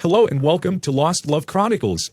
Hello and welcome to Lost Love Chronicles.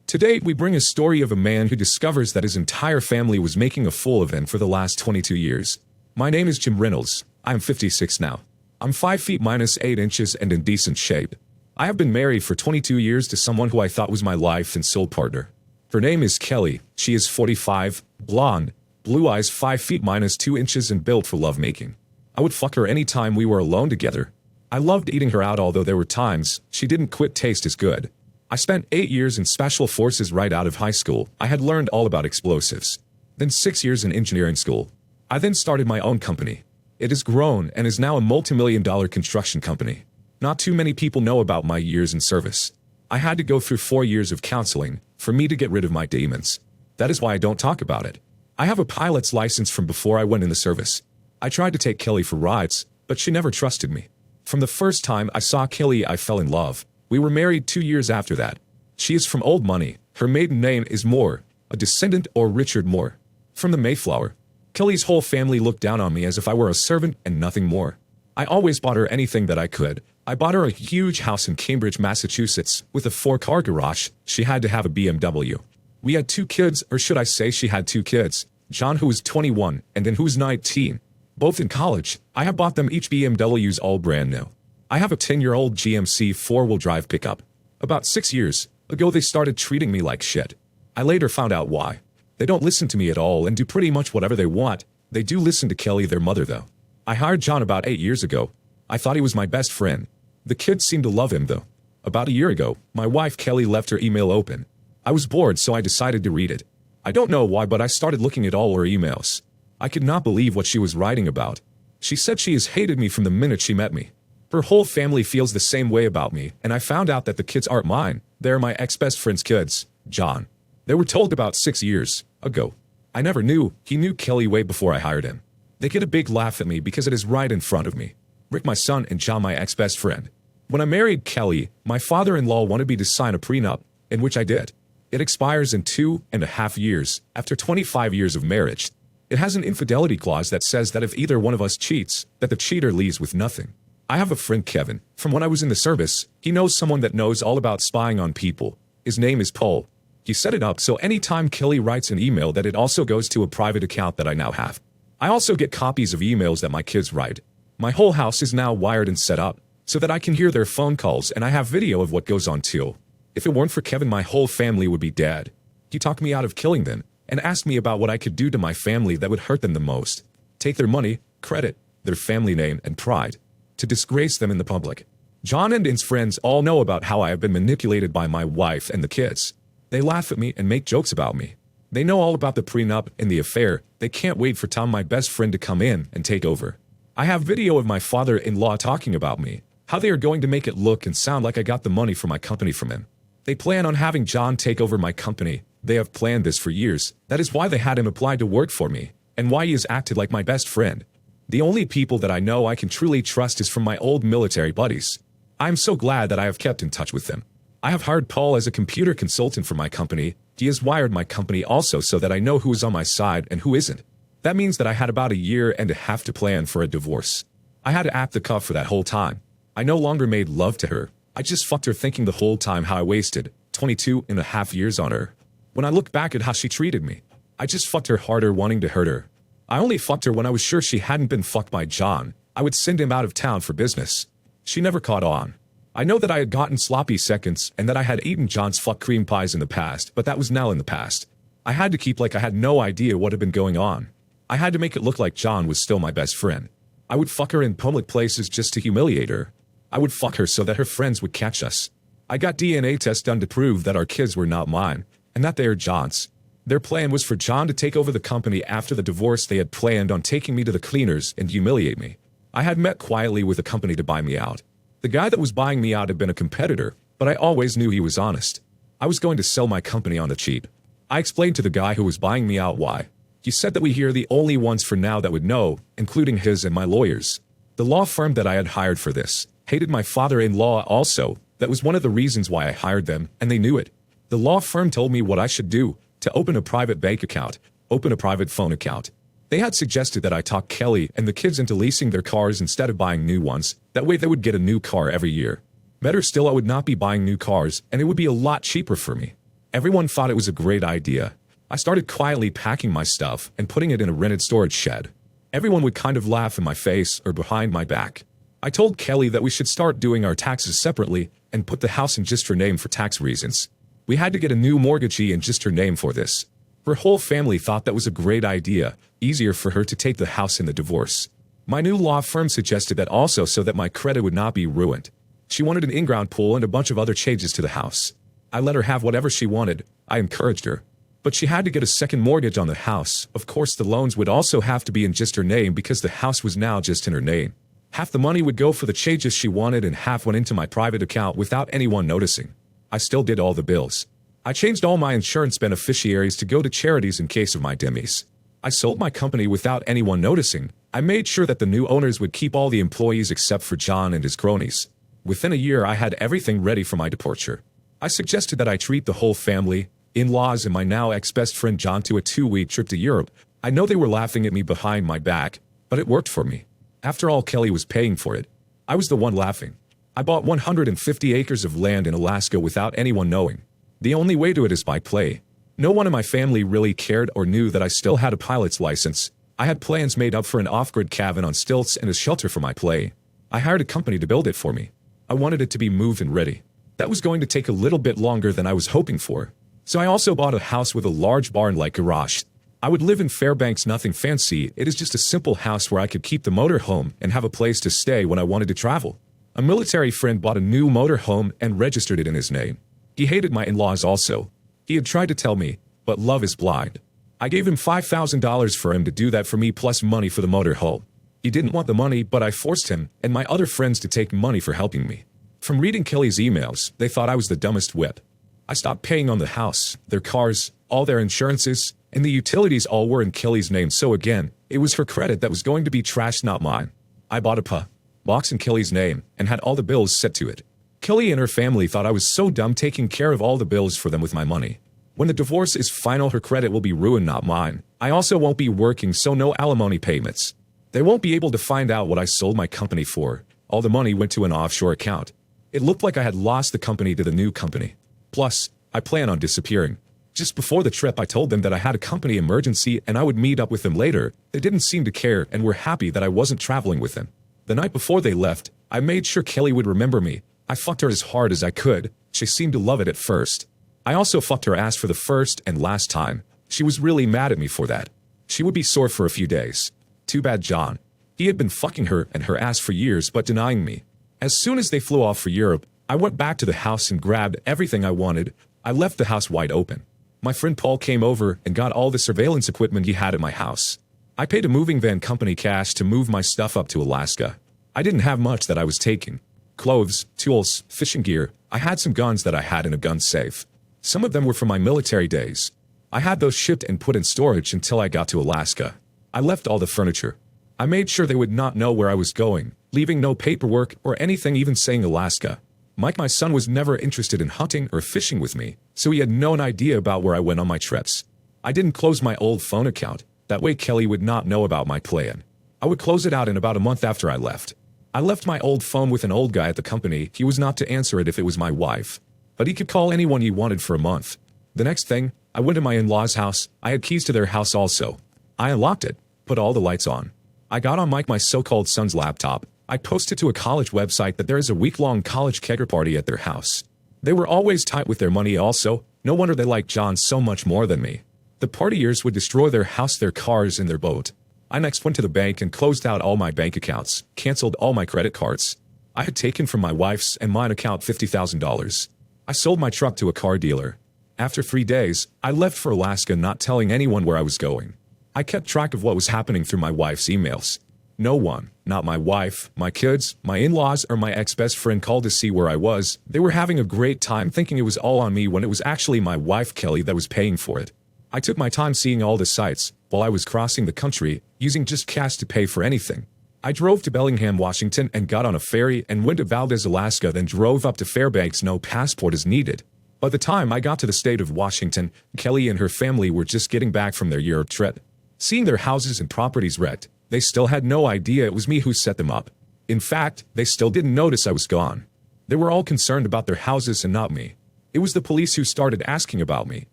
Today we bring a story of a man who discovers that his entire family was making a fool of him for the last 22 years. My name is Jim Reynolds. I'm 56 now. I'm 5 feet minus 8 inches and in decent shape. I have been married for 22 years to someone who I thought was my life and soul partner. Her name is Kelly. She is 45, blonde, blue eyes, 5 feet minus 2 inches and built for lovemaking. I would fuck her anytime we were alone together. I loved eating her out, although there were times she didn't quite taste as good. I spent 8 years in special forces right out of high school. I had learned all about explosives. Then 6 years in engineering school. I then started my own company. It has grown and is now a multi-million-dollar construction company. Not too many people know about my years in service. I had to go through 4 years of counseling for me to get rid of my demons. That is why I don't talk about it. I have a pilot's license from before I went in the service. I tried to take Kelly for rides, but she never trusted me. From the first time I saw Kelly, I fell in love. We were married 2 years after that. She is from old money. Her maiden name is Moore, a descendant or Richard Moore. From the Mayflower. Kelly's whole family looked down on me as if I were a servant and nothing more. I always bought her anything that I could. I bought her a huge house in Cambridge, Massachusetts, with a 4-car garage. She had to have a BMW. We had 2 kids, or should I say she had 2 kids. John, who was 21, and then who's 19. Both in college. I have bought them each BMWs, all brand new. I have a 10-year-old GMC 4-wheel drive pickup. About 6 years ago they started treating me like shit. I later found out why. They don't listen to me at all and do pretty much whatever they want. They do listen to Kelly, their mother, though. I hired John about 8 years ago. I thought he was my best friend. The kids seemed to love him, though. About a year ago, my wife Kelly left her email open. I was bored, so I decided to read it. I don't know why, but I started looking at all her emails. I could not believe what she was writing about. She said she has hated me from the minute she met me. Her whole family feels the same way about me, and I found out that the kids aren't mine. They're my ex-best friend's kids, John. They were told about 6 years ago. I never knew. He knew Kelly way before I hired him. They get a big laugh at me because it is right in front of me. Rick, my son, and John, my ex-best friend. When I married Kelly, my father-in-law wanted me to sign a prenup, in which I did. It expires in 2.5 years, after 25 years of marriage. It has an infidelity clause that says that if either one of us cheats, that the cheater leaves with nothing. I have a friend, Kevin, from when I was in the service. He knows someone that knows all about spying on people. His name is Paul. He set it up so anytime Kelly writes an email that it also goes to a private account that I now have. I also get copies of emails that my kids write. My whole house is now wired and set up so that I can hear their phone calls, and I have video of what goes on too. If it weren't for Kevin, my whole family would be dead. He talked me out of killing them and asked me about what I could do to my family that would hurt them the most. Take their money, credit, their family name, and pride. To disgrace them in the public. John and his friends all know about how I have been manipulated by my wife and the kids. They laugh at me and make jokes about me. They know all about the prenup and the affair. They can't wait for Tom, my best friend, to come in and take over. I have video of my father-in-law talking about me, how they are going to make it look and sound like I got the money for my company from him. They plan on having John take over my company. They have planned this for years. That is why they had him apply to work for me, and why he has acted like my best friend. The only people that I know I can truly trust is from my old military buddies. I am so glad that I have kept in touch with them. I have hired Paul as a computer consultant for my company. He has wired my company also so that I know who is on my side and who isn't. That means that I had about 1.5 years to plan for a divorce. I had to act the cuff for that whole time. I no longer made love to her. I just fucked her, thinking the whole time how I wasted 22.5 years on her. When I look back at how she treated me, I just fucked her harder, wanting to hurt her. I only fucked her when I was sure she hadn't been fucked by John. I would send him out of town for business. She never caught on. I know that I had gotten sloppy seconds and that I had eaten John's fuck cream pies in the past, but that was now in the past. I had to keep like I had no idea what had been going on. I had to make it look like John was still my best friend. I would fuck her in public places just to humiliate her. I would fuck her so that her friends would catch us. I got DNA tests done to prove that our kids were not mine, and that they are John's. Their plan was for John to take over the company after the divorce. They had planned on taking me to the cleaners and humiliate me. I had met quietly with a company to buy me out. The guy that was buying me out had been a competitor, but I always knew he was honest. I was going to sell my company on the cheap. I explained to the guy who was buying me out why. He said that we are the only ones for now that would know, including his and my lawyers. The law firm that I had hired for this hated my father-in-law also. That was one of the reasons why I hired them, and they knew it. The law firm told me what I should do. To open a private bank account, open a private phone account. They had suggested that I talk Kelly and the kids into leasing their cars instead of buying new ones. That way they would get a new car every year. Better still, I would not be buying new cars, and it would be a lot cheaper for me. Everyone thought it was a great idea. I started quietly packing my stuff and putting it in a rented storage shed. Everyone would kind of laugh in my face or behind my back. I told Kelly that we should start doing our taxes separately and put the house in just her name for tax reasons. We had to get a new mortgagee in just her name for this. Her whole family thought that was a great idea, easier for her to take the house in the divorce. My new law firm suggested that also so that my credit would not be ruined. She wanted an in-ground pool and a bunch of other changes to the house. I let her have whatever she wanted. I encouraged her. But she had to get a second mortgage on the house. Of course, the loans would also have to be in just her name because the house was now just in her name. Half the money would go for the changes she wanted and half went into my private account without anyone noticing. I still did all the bills. I changed all my insurance beneficiaries to go to charities in case of my demise. I sold my company without anyone noticing. I made sure that the new owners would keep all the employees except for John and his cronies. Within a year, I had everything ready for my departure. I suggested that I treat the whole family, in-laws and my now ex-best friend John to a 2-week trip to Europe. I know they were laughing at me behind my back, but it worked for me. After all, Kelly was paying for it. I was the one laughing. I bought 150 acres of land in Alaska without anyone knowing. The only way to it is by play. No one in my family really cared or knew that I still had a pilot's license. I had plans made up for an off-grid cabin on stilts and a shelter for my play. I hired a company to build it for me. I wanted it to be moved and ready. That was going to take a little bit longer than I was hoping for. So I also bought a house with a large barn-like garage. I would live in Fairbanks, nothing fancy. It is just a simple house where I could keep the motorhome and have a place to stay when I wanted to travel. A military friend bought a new motorhome and registered it in his name. He hated my in-laws also. He had tried to tell me, but love is blind. I gave him $5,000 for him to do that for me plus money for the motorhome. He didn't want the money, but I forced him and my other friends to take money for helping me. From reading Kelly's emails, they thought I was the dumbest whip. I stopped paying on the house, their cars, all their insurances, and the utilities all were in Kelly's name, so again, it was her credit that was going to be trashed, not mine. I bought a box in Kelly's name and had all the bills set to it. Kelly and her family thought I was so dumb taking care of all the bills for them with my money. When the divorce is final, her credit will be ruined, not mine. I also won't be working, so no alimony payments. They won't be able to find out what I sold my company for. All the money went to an offshore account. It looked like I had lost the company to the new company. Plus, I plan on disappearing. Just before the trip, I told them that I had a company emergency and I would meet up with them later. They didn't seem to care and were happy that I wasn't traveling with them. The night before they left, I made sure Kelly would remember me. I fucked her as hard as I could. She seemed to love it at first. I also fucked her ass for the first and last time. She was really mad at me for that. She would be sore for a few days. Too bad John. He had been fucking her and her ass for years but denying me. As soon as they flew off for Europe, I went back to the house and grabbed everything I wanted. I left the house wide open. My friend Paul came over and got all the surveillance equipment he had at my house. I paid a moving van company cash to move my stuff up to Alaska. I didn't have much that I was taking. Clothes, tools, fishing gear. I had some guns that I had in a gun safe. Some of them were from my military days. I had those shipped and put in storage until I got to Alaska. I left all the furniture. I made sure they would not know where I was going, leaving no paperwork or anything even saying Alaska. Mike, my son, was never interested in hunting or fishing with me, so he had no idea about where I went on my trips. I didn't close my old phone account. That way Kelly would not know about my plan. I would close it out in about a month after I left. I left my old phone with an old guy at the company. He was not to answer it if it was my wife, but he could call anyone he wanted for a month. The next thing, I went to my in-laws' house. I had keys to their house also. I unlocked it, put all the lights on. I got on Mike, my so-called son's laptop. I posted to a college website that there is a week-long college kegger party at their house. They were always tight with their money also. No wonder they liked John so much more than me. The partiers would destroy their house, their cars, and their boat. I next went to the bank and closed out all my bank accounts, canceled all my credit cards. I had taken from my wife's and mine account $50,000. I sold my truck to a car dealer. After 3 days, I left for Alaska, not telling anyone where I was going. I kept track of what was happening through my wife's emails. No one, not my wife, my kids, my in-laws, or my ex-best friend called to see where I was. They were having a great time thinking it was all on me when it was actually my wife Kelly that was paying for it. I took my time seeing all the sights while I was crossing the country, using just cash to pay for anything. I drove to Bellingham, Washington and got on a ferry and went to Valdez, Alaska, then drove up to Fairbanks. No passport is needed. By the time I got to the state of Washington, Kelly and her family were just getting back from their Europe trip. Seeing their houses and properties wrecked, they still had no idea it was me who set them up. In fact, they still didn't notice I was gone. They were all concerned about their houses and not me. It was the police who started asking about me,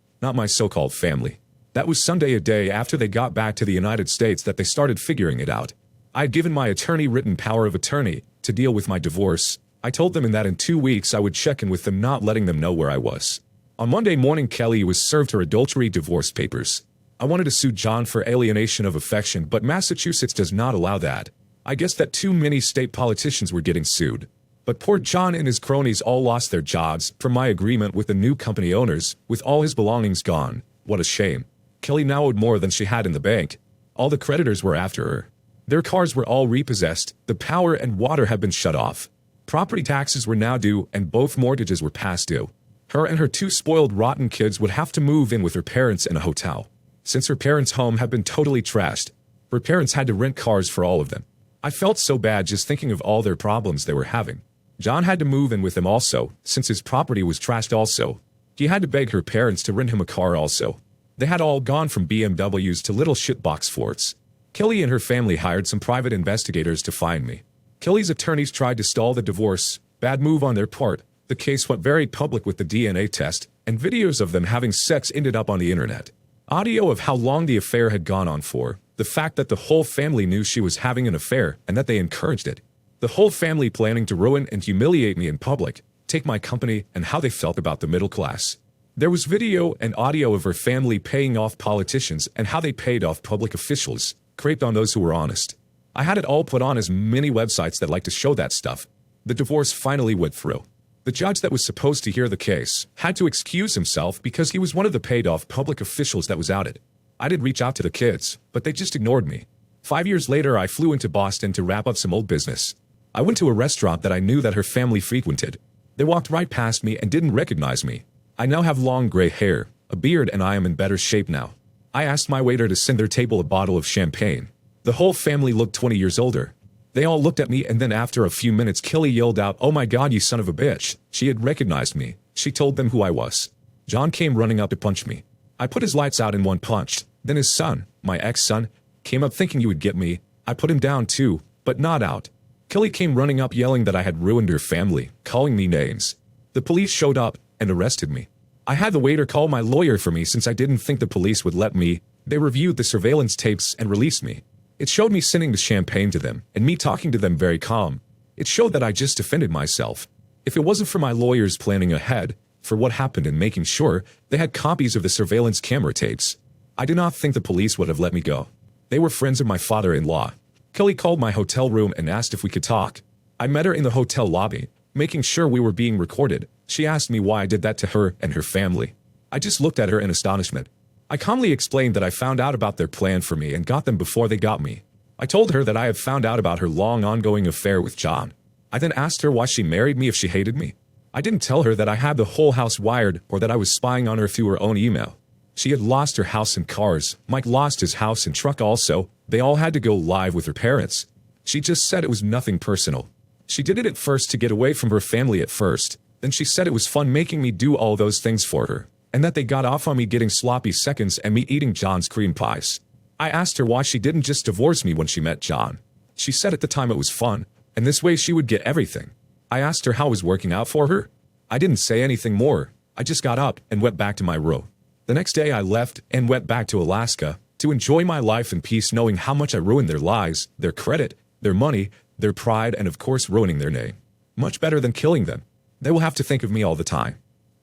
not my so-called family. That was Sunday, a day after they got back to the United States, that they started figuring it out. I had given my attorney written power of attorney to deal with my divorce. I told them that in 2 weeks I would check in with them, not letting them know where I was. On Monday morning, Kelly was served her adultery divorce papers. I wanted to sue John for alienation of affection, but Massachusetts does not allow that. I guess that too many state politicians were getting sued. But poor John and his cronies all lost their jobs from my agreement with the new company owners, with all his belongings gone. What a shame. Kelly now owed more than she had in the bank. All the creditors were after her. Their cars were all repossessed, the power and water had been shut off. Property taxes were now due, and both mortgages were past due. Her and her 2 spoiled, rotten kids would have to move in with her parents in a hotel. Since her parents' home had been totally trashed, her parents had to rent cars for all of them. I felt so bad just thinking of all their problems they were having. John had to move in with them also, since his property was trashed also. He had to beg her parents to rent him a car also. They had all gone from BMWs to little shitbox Fords. Kelly and her family hired some private investigators to find me. Kelly's attorneys tried to stall the divorce. Bad move on their part. The case went very public with the DNA test, and videos of them having sex ended up on the internet. Audio of how long the affair had gone on for, the fact that the whole family knew she was having an affair and that they encouraged it. The whole family planning to ruin and humiliate me in public, take my company, and how they felt about the middle class. There was video and audio of her family paying off politicians and how they paid off public officials, craped on those who were honest. I had it all put on as many websites that like to show that stuff. The divorce finally went through. The judge that was supposed to hear the case had to excuse himself because he was one of the paid-off public officials that was outed. I did reach out to the kids, but they just ignored me. 5 years later, I flew into Boston to wrap up some old business. I went to a restaurant that I knew that her family frequented. They walked right past me and didn't recognize me. I now have long gray hair, a beard, and I am in better shape now. I asked my waiter to send their table a bottle of champagne. The whole family looked 20 years older. They all looked at me, and then after a few minutes, Kelly yelled out, "Oh my God, you son of a bitch." She had recognized me. She told them who I was. John came running up to punch me. I put his lights out in one punch. Then his son, my ex-son, came up thinking you would get me. I put him down too, but not out. Kelly came running up yelling that I had ruined her family, calling me names. The police showed up and arrested me. I had the waiter call my lawyer for me since I didn't think the police would let me. They reviewed the surveillance tapes and released me. It showed me sending the champagne to them, and me talking to them very calm. It showed that I just defended myself. If it wasn't for my lawyers planning ahead for what happened and making sure they had copies of the surveillance camera tapes, I do not think the police would have let me go. They were friends of my father-in-law. Kelly called my hotel room and asked if we could talk. I met her in the hotel lobby, making sure we were being recorded. She asked me why I did that to her and her family. I just looked at her in astonishment. I calmly explained that I found out about their plan for me and got them before they got me. I told her that I had found out about her long ongoing affair with John. I then asked her why she married me if she hated me. I didn't tell her that I had the whole house wired or that I was spying on her through her own email. She had lost her house and cars. Mike lost his house and truck also. They all had to go live with her parents. She just said it was nothing personal. She did it at first to get away from her family at first. Then she said it was fun making me do all those things for her, and that they got off on me getting sloppy seconds and me eating John's cream pies. I asked her why she didn't just divorce me when she met John. She said at the time it was fun, and this way she would get everything. I asked her how it was working out for her. I didn't say anything more. I just got up and went back to my room. The next day I left and went back to Alaska to enjoy my life in peace, knowing how much I ruined their lives, their credit, their money, their pride, and of course ruining their name. Much better than killing them. They will have to think of me all the time.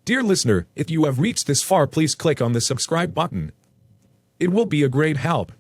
Dear listener, if you have reached this far, please click on the subscribe button. It will be a great help.